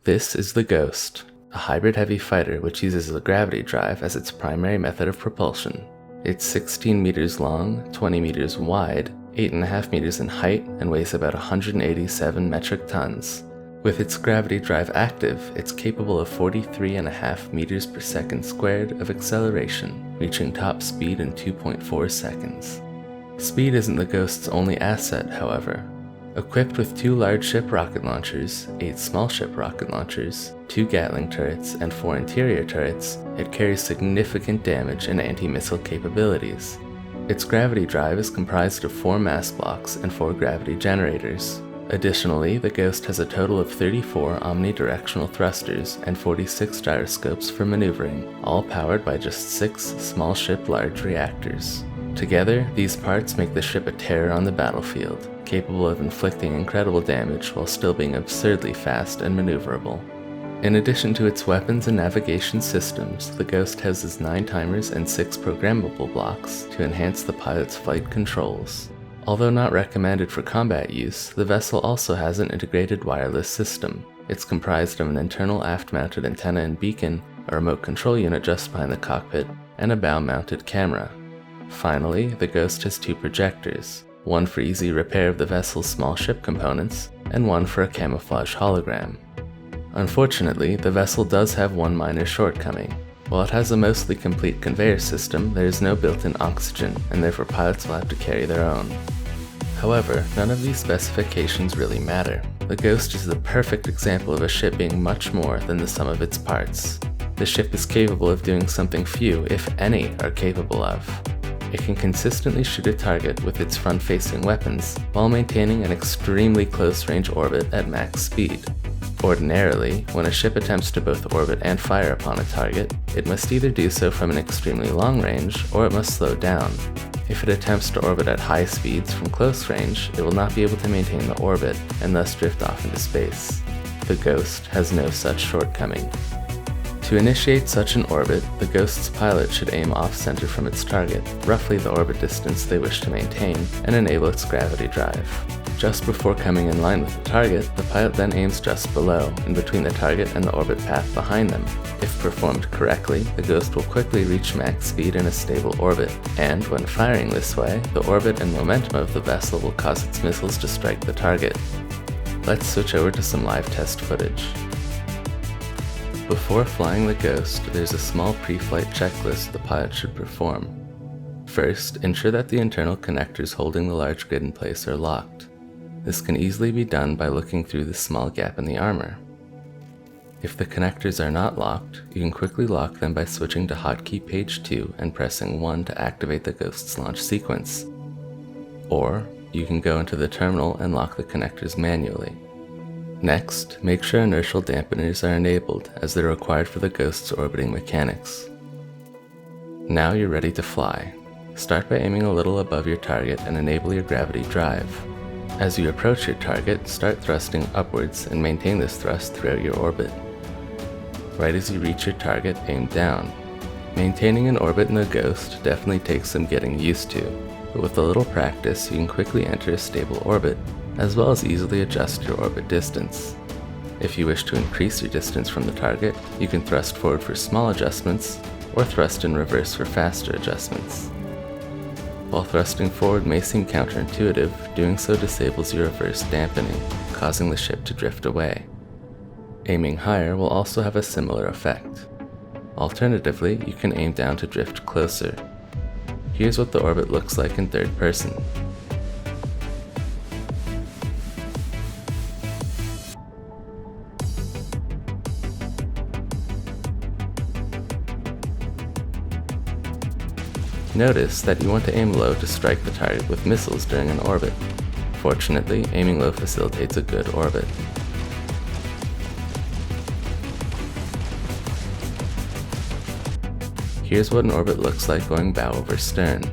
This is the Ghost, a hybrid heavy fighter which uses a gravity drive as its primary method of propulsion. It's 16 meters long, 20 meters wide, 8.5 meters in height, and weighs about 187 metric tons. With its gravity drive active, it's capable of 43.5 meters per second squared of acceleration, reaching top speed in 2.4 seconds. Speed isn't the Ghost's only asset, however. Equipped with 2 large ship rocket launchers, 8 small ship rocket launchers, 2 Gatling turrets, and 4 interior turrets, it carries significant damage and anti-missile capabilities. Its gravity drive is comprised of 4 mass blocks and 4 gravity generators. Additionally, the Ghost has a total of 34 omnidirectional thrusters and 46 gyroscopes for maneuvering, all powered by just 6 small ship large reactors. Together, these parts make the ship a terror on the battlefield, capable of inflicting incredible damage while still being absurdly fast and maneuverable. In addition to its weapons and navigation systems, the Ghost houses 9 timers and 6 programmable blocks to enhance the pilot's flight controls. Although not recommended for combat use, the vessel also has an integrated wireless system. It's comprised of an internal aft-mounted antenna and beacon, a remote control unit just behind the cockpit, and a bow-mounted camera. Finally, the Ghost has 2 projectors, one for easy repair of the vessel's small ship components, and one for a camouflage hologram. Unfortunately, the vessel does have one minor shortcoming. While it has a mostly complete conveyor system, there is no built-in oxygen, and therefore pilots will have to carry their own. However, none of these specifications really matter. The Ghost is the perfect example of a ship being much more than the sum of its parts. The ship is capable of doing something few, if any, are capable of. It can consistently shoot a target with its front-facing weapons, while maintaining an extremely close-range orbit at max speed. Ordinarily, when a ship attempts to both orbit and fire upon a target, it must either do so from an extremely long range, or it must slow down. If it attempts to orbit at high speeds from close range, it will not be able to maintain the orbit, and thus drift off into space. The Ghost has no such shortcoming. To initiate such an orbit, the Ghost's pilot should aim off-center from its target, roughly the orbit distance they wish to maintain, and enable its gravity drive. Just before coming in line with the target, the pilot then aims just below, in between the target and the orbit path behind them. If performed correctly, the Ghost will quickly reach max speed in a stable orbit, and when firing this way, the orbit and momentum of the vessel will cause its missiles to strike the target. Let's switch over to some live test footage. Before flying the Ghost, there's a small pre-flight checklist the pilot should perform. First, ensure that the internal connectors holding the large grid in place are locked. This can easily be done by looking through this small gap in the armor. If the connectors are not locked, you can quickly lock them by switching to hotkey page 2 and pressing 1 to activate the Ghost's launch sequence. Or, you can go into the terminal and lock the connectors manually. Next, make sure inertial dampeners are enabled, as they're required for the Ghost's orbiting mechanics. Now you're ready to fly. Start by aiming a little above your target and enable your gravity drive. As you approach your target, start thrusting upwards and maintain this thrust throughout your orbit. Right as you reach your target, aim down. Maintaining an orbit in the Ghost definitely takes some getting used to, but with a little practice you can quickly enter a stable orbit, as well as easily adjust your orbit distance. If you wish to increase your distance from the target, you can thrust forward for small adjustments, or thrust in reverse for faster adjustments. While thrusting forward may seem counterintuitive, doing so disables your reverse dampening, causing the ship to drift away. Aiming higher will also have a similar effect. Alternatively, you can aim down to drift closer. Here's what the orbit looks like in third person. Notice that you want to aim low to strike the target with missiles during an orbit. Fortunately, aiming low facilitates a good orbit. Here's what an orbit looks like going bow over stern.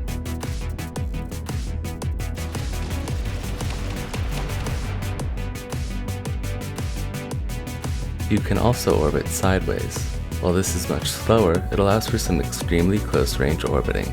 You can also orbit sideways. While this is much slower, it allows for some extremely close-range orbiting.